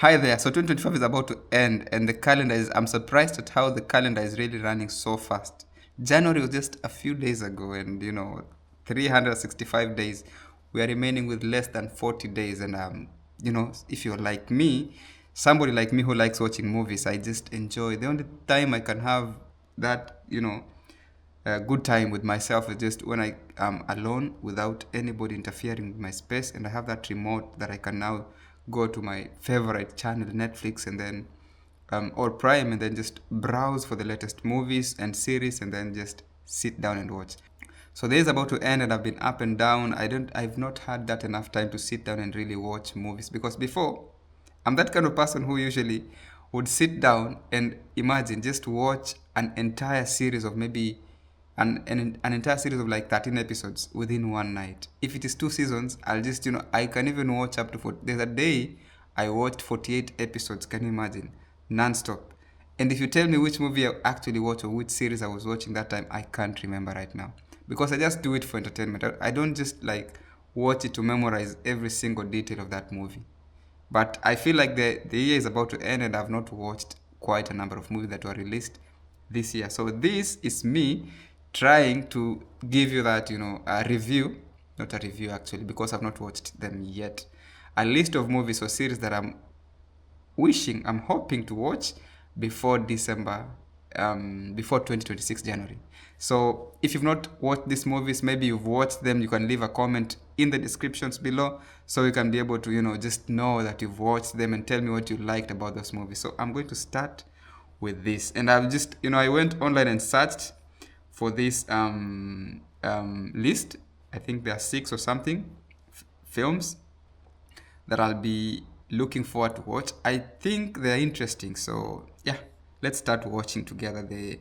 Hi there. So 2025 is about to end, and the calendar is. I'm surprised at how the calendar is really running so fast. January was just a few days ago, and 365 days. We are remaining with less than 40 days, and if you're like me, somebody like me who likes watching movies, I just enjoy. The only time I can have that, a good time with myself is just when I am alone without anybody interfering with my space, and I have that remote that I can now go to my favorite channel, Netflix, and then or Prime, and then just browse for the latest movies and series, and then just sit down and watch. So the day is about to end, and I've been up and down. I've not had that enough time to sit down and really watch movies, because before, I'm that kind of person who usually would sit down and imagine just watch an entire series of maybe an entire series of like 13 episodes within one night. If it is 2 seasons, I'll just, I can even watch up to 40. There's a day I watched 48 episodes, can you imagine? Non-stop. And if you tell me which movie I actually watched or which series I was watching that time, I can't remember right now. Because I just do it for entertainment. I don't just like watch it to memorize every single detail of that movie. But I feel like the year is about to end, and I've not watched quite a number of movies that were released this year. So this is me trying to give you that, a review, not a review actually, because I've not watched them yet. A list of movies or series that I'm hoping to watch before December, before 2026 January. So if you've not watched these movies, maybe you've watched them, you can leave a comment in the descriptions below, so you can be able to, just know that you've watched them and tell me what you liked about those movies. So I'm going to start with this, and I've just, I went online and searched for this list. I think there are 6 or something films that I'll be looking forward to watch. I think they're interesting. So yeah, let's start watching together the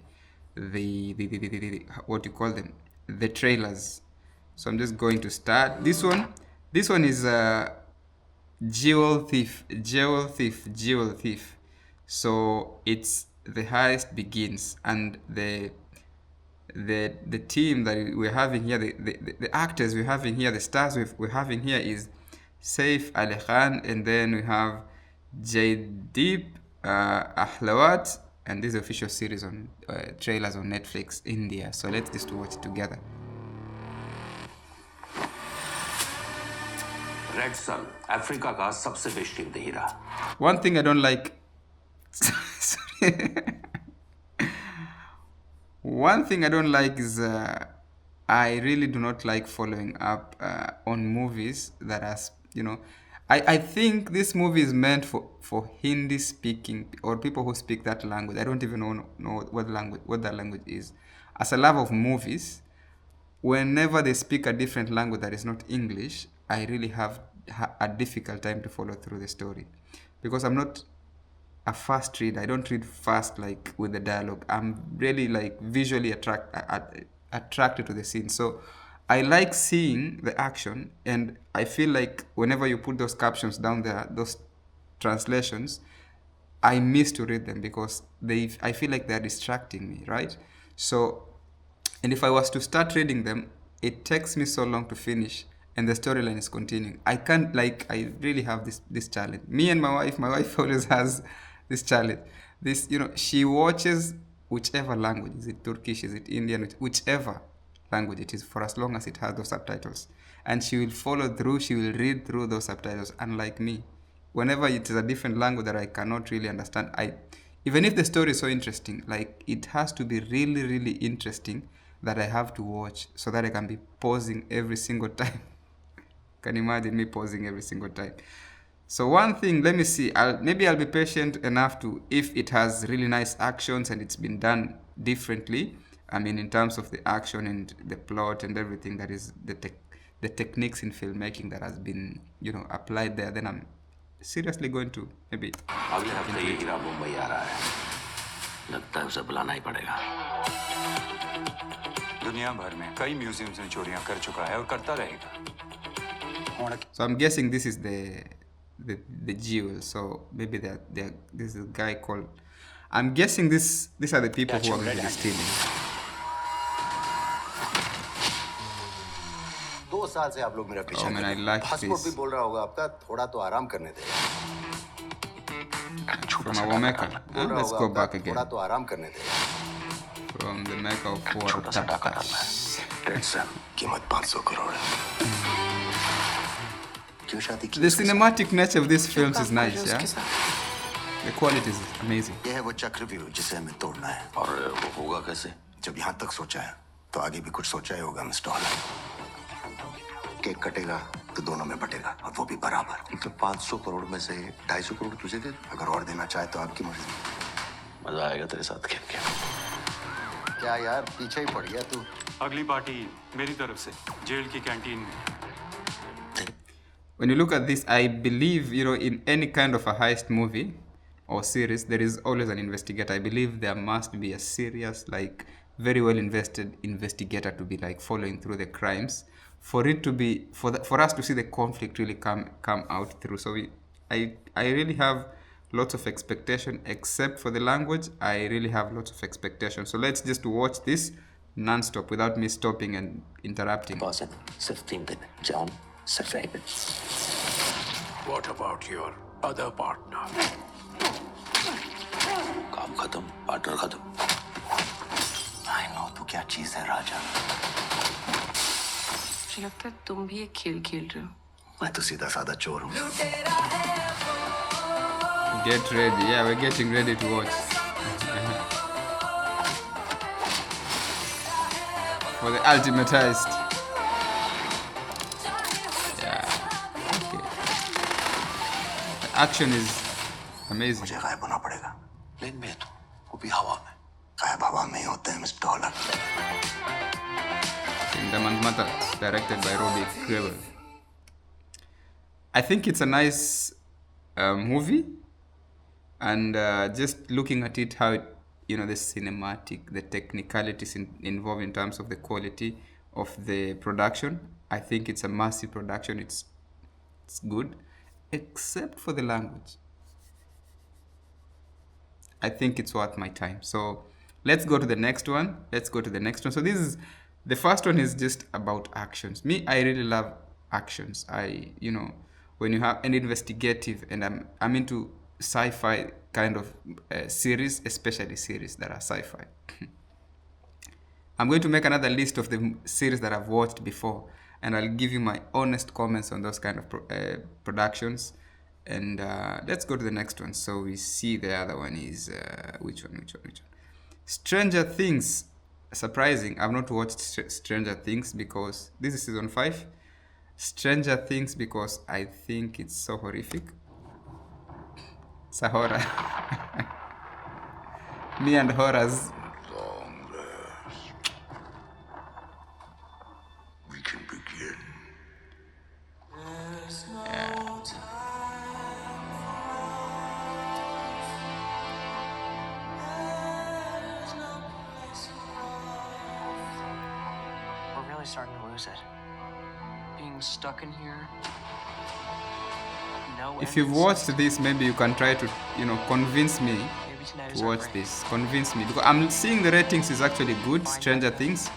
what do you call them? The trailers. So I'm just going to start this one. This one is Jewel Thief, Jewel Thief, Jewel Thief. So it's The Heist Begins, and the team that we're having here, the actors we're having here, the stars we're having here is Saif Ali Khan, and then we have Jaydeep Ahlawat, and this is the official series on trailers on Netflix India. So let's just watch it together. Red sun Africa का सबसे बेशकीमती हीरा. One thing I don't like. One thing I don't like is I really do not like following up on movies that are, I think this movie is meant for Hindi speaking or people who speak that language. I don't even know what that language is. As a lover of movies, whenever they speak a different language that is not English, I really have a difficult time to follow through the story, because I'm not a fast reader. I don't read fast like with the dialogue. I'm really like visually attracted to the scene. So I like seeing the action, and I feel like whenever you put those captions down there, those translations, I miss to read them because I feel like they're distracting me, right? So, and if I was to start reading them, it takes me so long to finish, and the storyline is continuing. I can't, like, I really have this challenge. Me and my wife always has this challenge. She watches whichever language. Is it Turkish? Is it Indian? Whichever language it is, for as long as it has those subtitles. And she will follow through, she will read through those subtitles, unlike me. Whenever it is a different language that I cannot really understand, even if the story is so interesting, like, it has to be really, really interesting that I have to watch so that I can be pausing every single time. Can you imagine me pausing every single time? So one thing, let me see, maybe I'll be patient enough to, if it has really nice actions and it's been done differently, I mean, in terms of the action and the plot and everything, that is the techniques in filmmaking that has been, applied there, then I'm seriously going to maybe. अगले हफ्ते ये हीरा मुंबई आ रहा है. लगता है उसे बुलाना ही पड़ेगा. दुनिया भर में कई म्यूजियम्स में चोरियां कर चुका है और करता रहेगा. So I'm guessing this is the jewel. So maybe this is a guy called. I'm guessing these are the people who are going to be stealing. 2 साल से आप लोग मेरा पीछा Oh man, I like passport भी this. बोल रहा होगा आपका, थोड़ा तो आराम करने दे. From our Mecca. Let's go back again. थोड़ा तो आराम करने दे. From the Mecca of war. छोटा सा डाका डालना है. That's कीमत 500 करोड़ है. क्यों शादी की? The cinematic nature of these films is nice, yeah? The quality is amazing. ये है वो चक्रव्यूह जिसे हमें तोड़ना है. और वो होगा कैसे? जब यहाँ तक सोचा है, तो आगे भी कुछ सोचा ही होगा मिस्टर हॉलैंड. केक कटेगा तो दोनों में बटेगा और वो भी बराबर. तो 500 करोड़ में से 250 करोड़ तुझे दे. अगर और देना चाहे तो आपकी मर्जी. मजा आएगा तेरे साथ खेल के. क्या यार पीछे ही पड़ गया तू. अगली पार्टी मेरी तरफ से जेल की कैंटीन में. When you look at this, I believe, in any kind of a heist movie or series, there is always an investigator. I believe there must be a serious, very well invested investigator to be following through the crimes for it to be, for us to see the conflict really come out through. So I really have lots of expectation, except for the language. I really have lots of expectation. So let's just watch this non-stop without me stopping and interrupting. What about your other partner? काम खत्म, partner खत्म. I know तू क्या चीज है राजा. मुझे लगता है तुम भी एक खेल खेल रहे हो. मैं तो सीधा साधा चोर हूँ. Get ready. Yeah, we're getting ready to watch. For the ultimate heist. Action is amazing. मुझे गायब होना पड़ेगा. प्लेन में तो वो भी हवा में. गायब हवा में ही होते हैं mister Holland. Kingdom Matters, directed by Robbie Krieger. I think it's a nice movie, and just looking at it, how the cinematic, the technicalities involved in terms of the quality of the production. I think it's a massive production. It's good. Except for the language. I think it's worth my time. So let's go to the next one. So the first one is just about actions. Me, I really love actions. When you have an investigative, and I'm into sci-fi kind of series, especially series that are sci-fi. I'm going to make another list of the series that I've watched before, and I'll give you my honest comments on those kind of productions. And let's go to the next one. So we see the other one is which one? Stranger Things. Surprising, I've not watched Stranger Things because this is season 5. Stranger Things because I think it's so horrific. It's a horror. Me and horrors. We can begin. We're really starting to lose it. Being stuck in here. No. If you've watched this, maybe you can try to, convince me to watch this. Convince me, because I'm seeing the ratings is actually good. Stranger Things.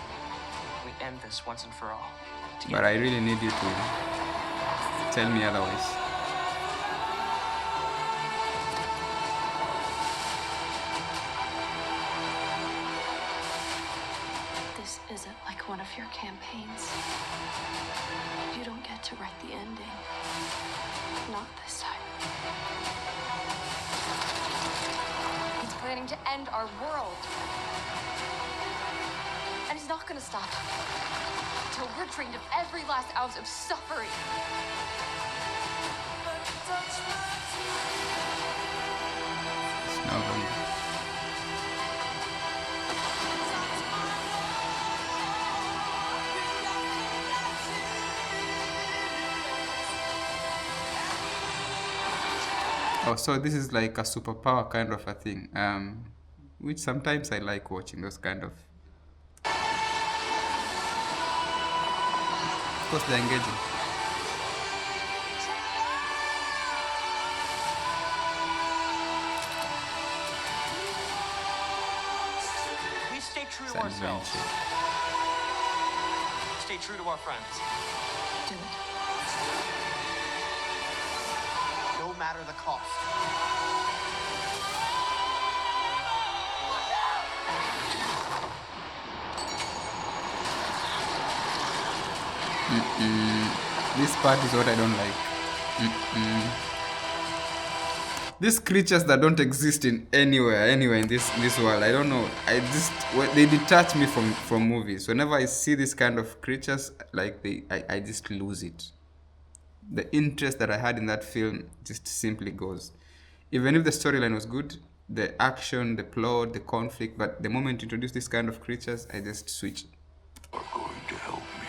We end this once and for all. But I really need you to tell me otherwise. This isn't like one of your campaigns. You don't get to write the ending. Not this time. He's planning to end our world. And he's not gonna stop until we're drained of every last ounce of suffering. It's not good. Oh, so this is like a superpower kind of a thing, which sometimes I like watching those kind of. Of course, they're engaging. We stay true It's to ourselves. adventure. Stay true to our friends. Do it. No matter the cost. This part is what I don't like. These creatures that don't exist in anywhere in this world. I don't know. They detach me from movies. Whenever I see this kind of creatures, like I just lose it. The interest that I had in that film just simply goes. Even if the storyline was good, the action, the plot, the conflict, but the moment you introduce this kind of creatures, I just switch. You're going to help me.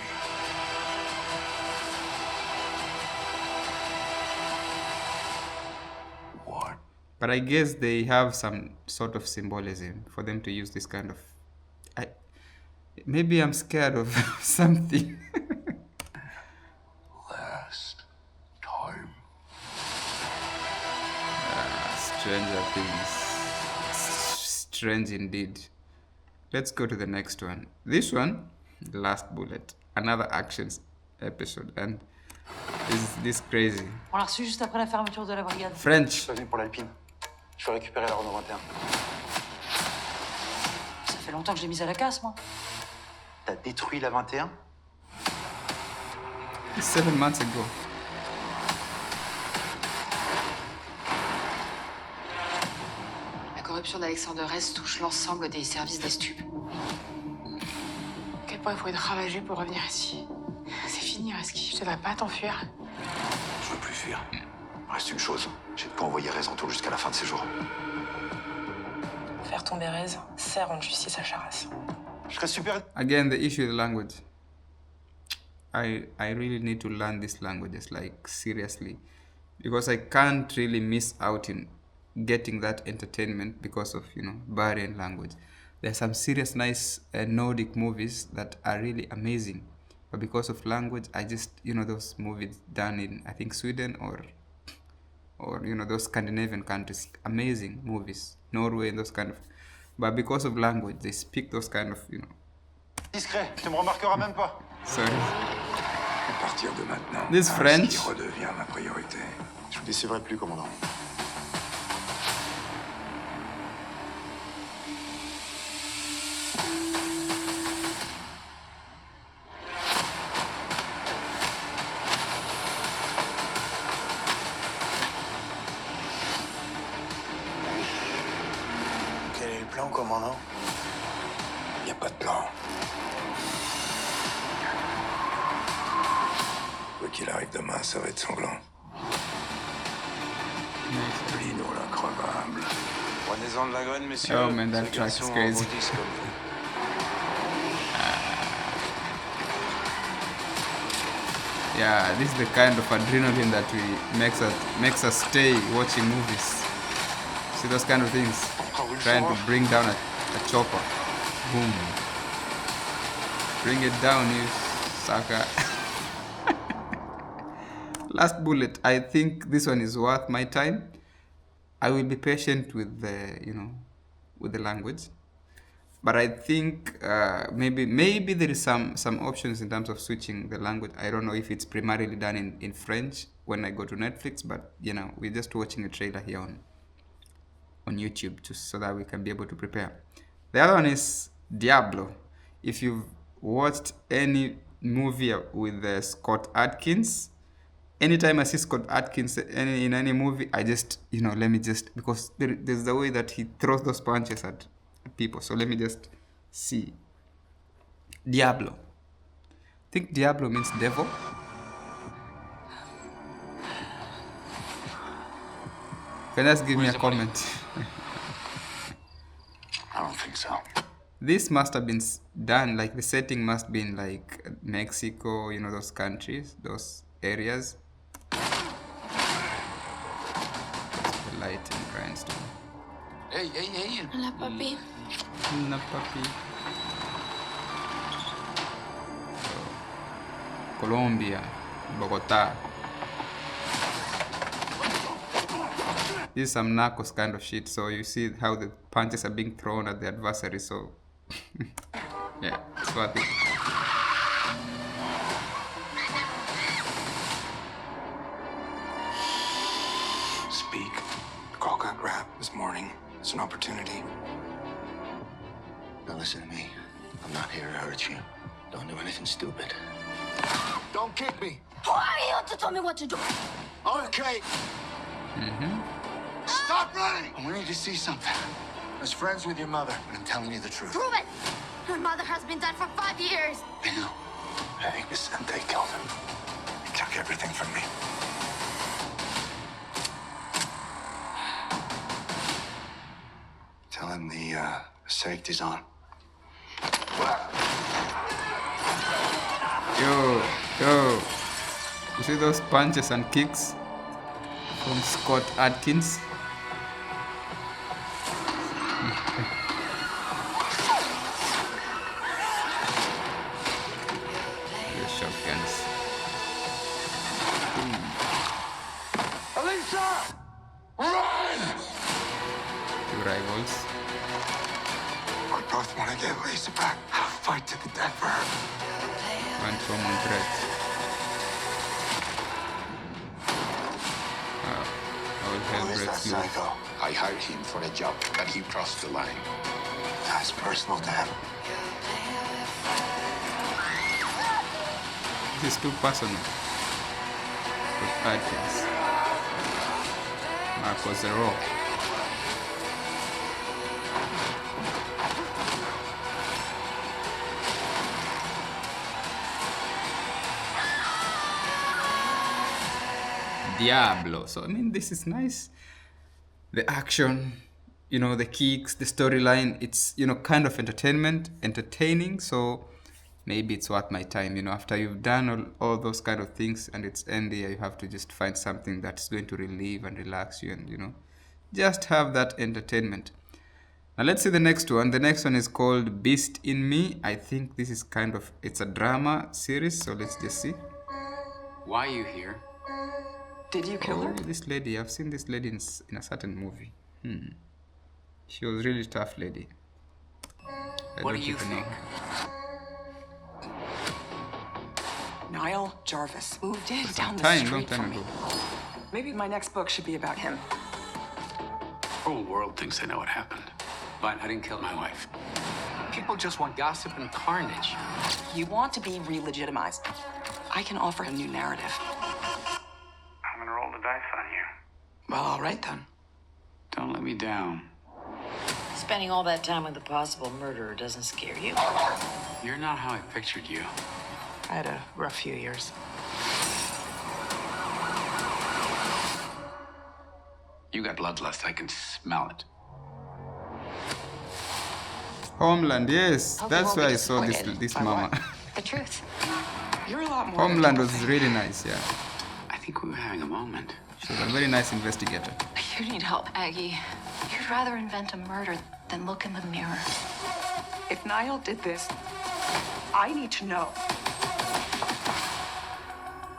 What? But I guess they have some sort of symbolism for them to use this kind of... Maybe I'm scared of something. Last time. Stranger Things. Strange indeed. Let's go to the next one. This one, Last Bullet. Another actions episode. And this crazy. On l'a reçu juste après la fermeture de la brigade. French. Venu pour l'Alpine. Je vais récupérer la Renault 21. Ça fait longtemps que je l'ai mise à la casse, moi. T'as détruit la 21? 7 months ago. La corruption d'Alexander S touche l'ensemble des services des stupes. À quel point il faut être ravagé pour revenir ici. C'est fini, Reski. Je te devrais pas t'enfuir. Je veux plus fuir. Reste une chose, j'ai de quoi envoyer Rez en tour jusqu'à la fin de ses jours. Faire tomber Rez, c'est rendre justice à Charas. Je serais super... Again, the issue is the language. I really need to learn these languages, like, seriously. Because I can't really miss out in getting that entertainment because of, Bahrain language. There's some serious, nice Nordic movies that are really amazing. But because of language, I just, those movies done in, I think, Sweden or those Scandinavian countries, amazing movies. Norway and those kind of... But because of language, they speak those kind of, Discret, tu me remarqueras même pas. Sorry. À partir de maintenant, This French. qui redevient ma priorité. Je vous décevrai plus, commandant. Quel est le plan, commandant? Y a pas de plan. Quoi qu'il arrive demain, ça va être sanglant. Lino l'increvable. Prenez-en de la graine, messieurs. Oh man, that Ce track is garçon crazy. rebondit comme vous. Yeah, this is the kind of adrenaline that makes us stay watching movies. See those kind of things? Trying to bring down a chopper. Boom. Bring it down, you sucker. Last Bullet. I think this one is worth my time. I will be patient with the language. But I think maybe there is some options in terms of switching the language. I don't know if it's primarily done in French when I go to Netflix, but we're just watching a trailer here on YouTube just so that we can be able to prepare. The other one is Diablo. If you've watched any movie with Scott Adkins, anytime I see Scott Adkins in any movie, I just, because there's the way that he throws those punches at people. So let me just see. Diablo. I think Diablo means devil. Can you just give me a comment? I don't think so. This must have been done, like the setting must be in like Mexico, those countries, those areas. The light and grindstone. Hey, hey, hey! Hola, papi. No, papi. Colombia, Bogota. This is some Narcos kind of shit, so you see how the punches are being thrown at the adversary, so... yeah, it's worth it. Speak. The call got grabbed this morning. It's an opportunity. Now listen to me. I'm not here to hurt you. Don't do anything stupid. Don't kick me. Who are you to tell me what to do? Okay. Stop running! I need to see something. I was friends with your mother, but I'm telling you the truth. Prove it! Your mother has been dead for 5 years. I know. I think Vicente killed him. He took everything from me. Tell him the safety's on. Yo. You see those punches and kicks from Scott Adkins? The shotguns. Alicia! Run! Two rivals. We both want to get Lisa back. I'll fight to the death for her. One common threat. All hell Who is that breaks loose. psycho? I hired him for a job, but he crossed the line. That's personal to him. This is too personal. But Adkins. Marcos the Rock. Diablo. So I mean, this is nice. The action, you know, the kicks, the storyline. It's, you know, kind of entertaining. So maybe it's worth my time. You know, after you've done all those kind of things and it's end there, you have to just find something that's going to relieve and relax you, and you know, just have that entertainment. Now let's see the next one. The next one is called Beast in Me. I think this is it's a drama series. So let's just see. Why are you here? Did you kill her? This lady, I've seen this lady in a certain movie. She was really tough lady. What do you think? Niall Jarvis moved in down the Long street time from me. ago. Maybe my next book should be about him. The whole world thinks they know what happened. But I didn't kill my wife. People just want gossip and carnage. You want to be re-legitimized. I can offer a new narrative. I'm gonna roll the dice on you. Well, all right then. Don't let me down. Spending all that time with a possible murderer doesn't scare you. You're not how I pictured you. I had a rough few years. You got bloodlust. I can smell it. Homeland, yes. Hope you That's won't where be I saw disappointed this by mama. what? The truth. You're a lot more. Homeland than was people really nice, yeah. I think we were having a moment. She was a very nice investigator. You need help, Aggie. You'd rather invent a murder than look in the mirror. think. If Niall did this, I need to know.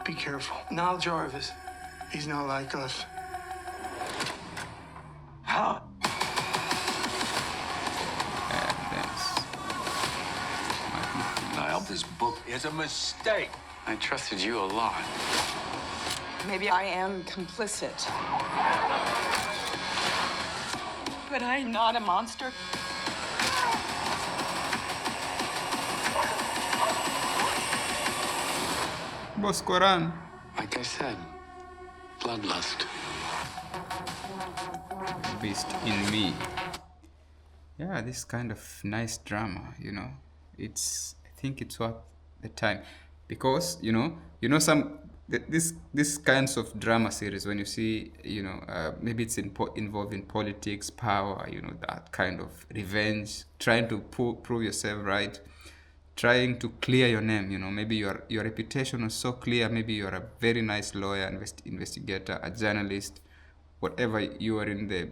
Be careful. Niall Jarvis. He's not like us. How? Thanks. Niall, this book is a mistake. I trusted you a lot. Maybe I am complicit. But I'm not a monster. Boscoran. Like I said, bloodlust. Beast in Me. Yeah, this kind of nice drama, you know. I think it's worth the time, because this kinds of drama series, when you see, maybe it's involved in politics, power, that kind of revenge, trying to prove yourself right, trying to clear your name, maybe your reputation was so clear, maybe you're a very nice lawyer, investigator, a journalist, whatever you are in the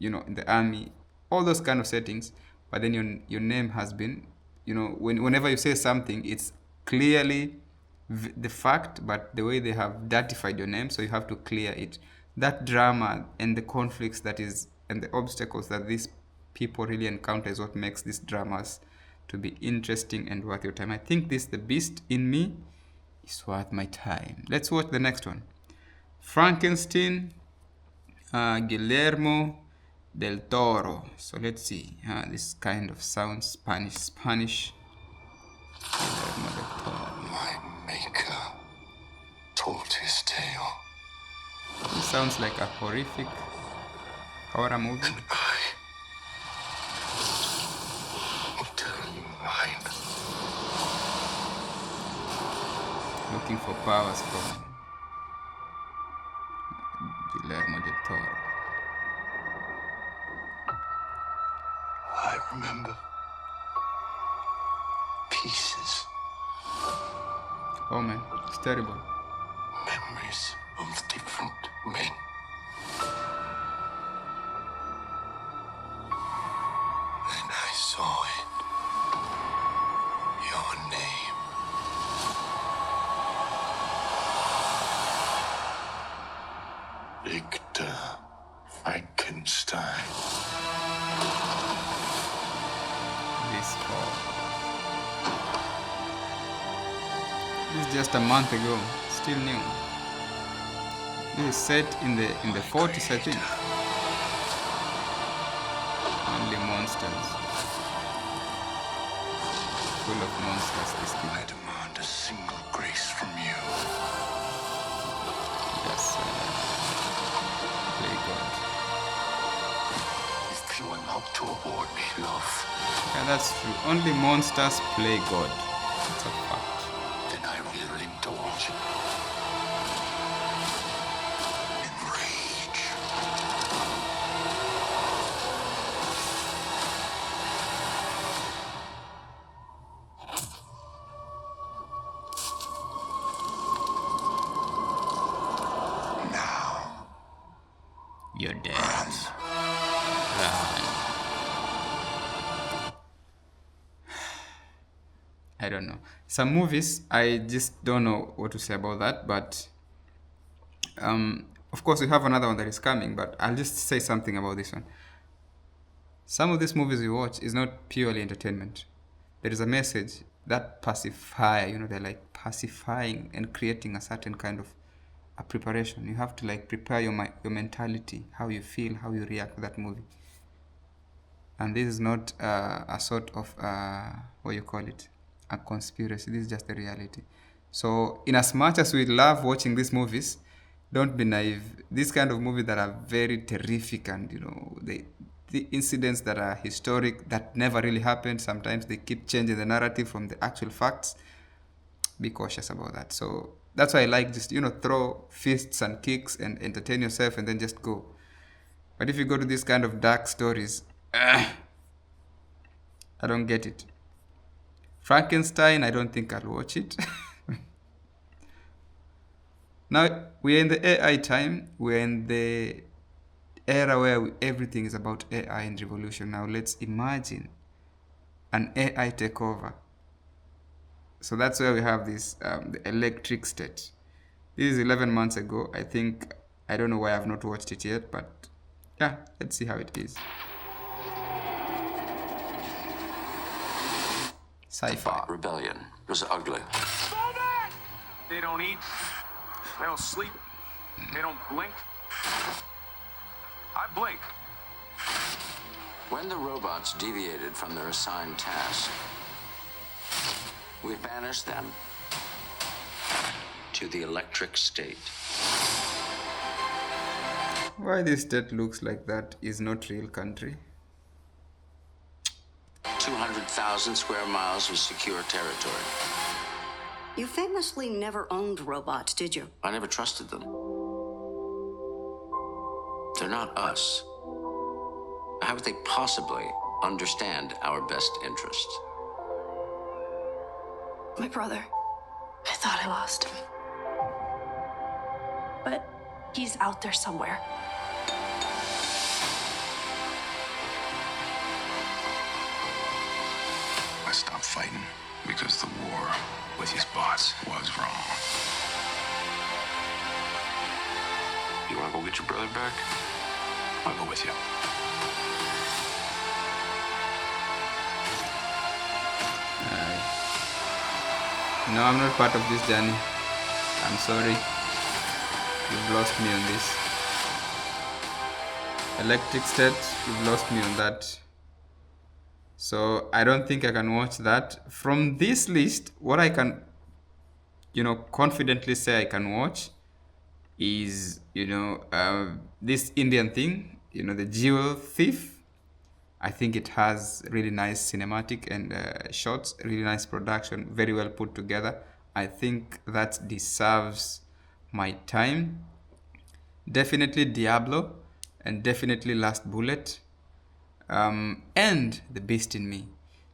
in the army, all those kind of settings, but then your name has been, whenever you say something, it's clearly the fact, but the way they have dirtified your name, so you have to clear it. That drama and the conflicts and the obstacles that these people really encounter is what makes these dramas to be interesting and worth your time. I think The Beast in Me is worth my time. Let's watch the next one. Frankenstein, Guillermo del Toro. So let's see. This kind of sounds Spanish. Guillermo del Toro. My maker told his tale. It sounds like a horrific horror movie. And I will tell you mine. Looking for powers from Guillermo del Toro. I remember pieces, Oh man, it's terrible. memories of different men. And I saw it. Your name. Victor Frankenstein. This fall. This is just a month ago, still new. This is set in the 40s, I think. Only monsters. Full of monsters, this thing. I demand a single grace from you. Yes, play God. If you are not to award me love, Yeah, that's true. Only monsters play God. It's a fact. then I will indulge in rage. Now, You're dead. Run. I don't know. Some movies, I just don't know what to say about that, but of course we have another one that is coming, but I'll just say something about this one. Some of these movies we watch is not purely entertainment. There is a message that pacify, they're like pacifying and creating a certain kind of a preparation. You have to like prepare your mentality, how you feel, how you react to that movie. And this is not a sort of, what you call it, a conspiracy. This is just the reality. So in as much as we love watching these movies, don't be naive. These kind of movies that are very terrific and, the incidents that are historic, that never really happened, sometimes they keep changing the narrative from the actual facts. Be cautious about that. So that's why I like just, throw fists and kicks and entertain yourself and then just go. But if you go to these kind of dark stories, I don't get it. Frankenstein, I don't think I'll watch it. Now, we're in the AI time. We're in the era where everything is about AI and revolution. Now, let's imagine an AI takeover. So that's where we have this, the electric state. This is 11 months ago. I don't know why I've not watched it yet, but yeah, let's see how it is. Sci-fi. Rebellion. It was ugly. They don't eat. They don't sleep. They don't blink. I blink. When the robots deviated from their assigned task, we banished them to the electric state. Why this state looks like that is not real country. 200,000 square miles of secure territory. You famously never owned robots, did you? I never trusted them. They're not us. How would they possibly understand our best interests? My brother. I thought I lost him. But he's out there somewhere. I stopped fighting because the war with his boss was wrong. You want to go get your brother back? I'll go with you. No, I'm not part of this journey. I'm sorry. You've lost me on this. Electric state, you've lost me on that. So I don't think I can watch that. From this list, what I can confidently say I can watch is, this Indian thing, the Jewel Thief. I think it has really nice cinematic and shots, really nice production, very well put together. I think that deserves my time. Definitely Diablo, and definitely Last Bullet, and The Beast in Me.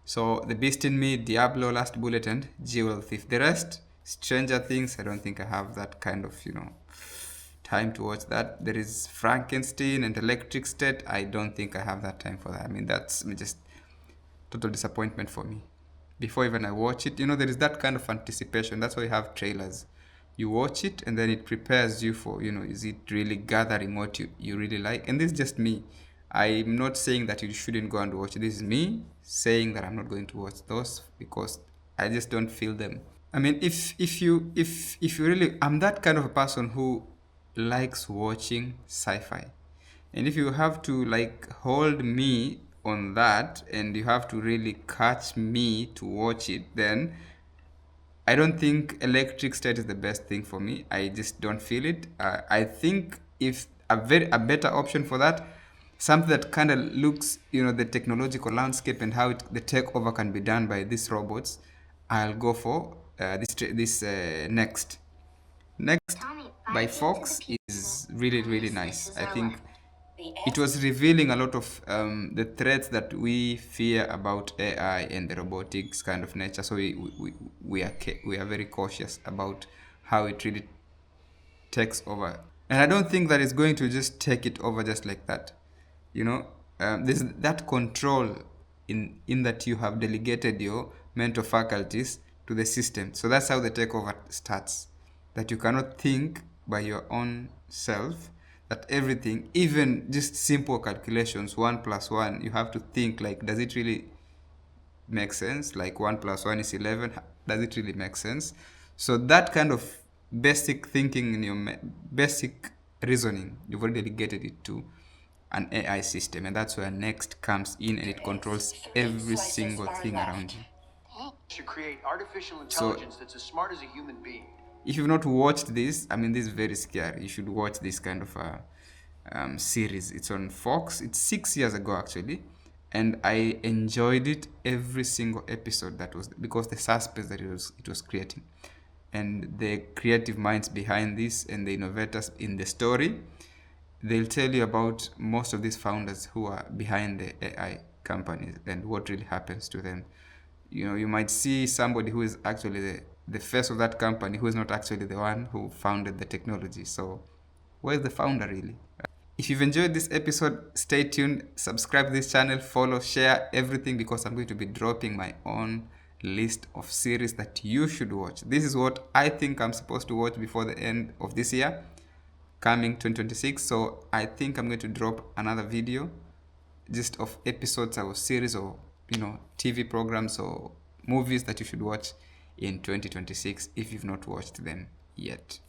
So The Beast in Me, Diablo, Last Bullet, and Jewel Thief. The rest, Stranger Things, I don't think I have that kind of, time to watch that. There is Frankenstein and Electric State. I don't think I have that time for that. I mean, that's just total disappointment for me. Before even I watch it, there is that kind of anticipation. That's why you have trailers. You watch it and then it prepares you for, is it really gathering what you really like? And this is just me. I'm not saying that you shouldn't go and watch it. This is me saying that I'm not going to watch those because I just don't feel them. I mean, if you really, I'm that kind of a person who likes watching sci-fi, and if you have to like hold me on that, and you have to really catch me to watch it, then I don't think Electric State is the best thing for me. I just don't feel it. I think if a better option for that, something that kind of looks, the technological landscape and how the takeover can be done by these robots, I'll go for this next. Next by Fox is really, really nice. I think it was revealing a lot of the threats that we fear about AI and the robotics kind of nature. So we are very cautious about how it really takes over. And I don't think that it's going to just take it over just like that. There's that control in that you have delegated your mental faculties to the system. So that's how the takeover starts. That you cannot think by your own self, that everything, even just simple calculations, 1 plus 1, you have to think like, does it really make sense? Like 1 plus 1 is 11. Does it really make sense? So that kind of basic thinking in your basic reasoning, you've already delegated it to an AI system, and that's where Next comes in, and it controls every single thing around you. Should create artificial intelligence that's as smart as a human being. If you've not watched this, I mean, this is very scary. You should watch this kind of series. It's on Fox. It's 6 years ago actually, and I enjoyed it every single episode. That was because the suspense that it was creating, and the creative minds behind this, and the innovators in the story. They'll tell you about most of these founders who are behind the AI companies and what really happens to them. You might see somebody who is actually the face of that company who is not actually the one who founded the technology. So where's the founder really? If you've enjoyed this episode, stay tuned, subscribe to this channel, follow, share everything, because I'm going to be dropping my own list of series that you should watch. This is what I think I'm supposed to watch before the end of this year, coming 2026. So I think I'm going to drop another video just of episodes or series or TV programs or movies that you should watch in 2026 if you've not watched them yet.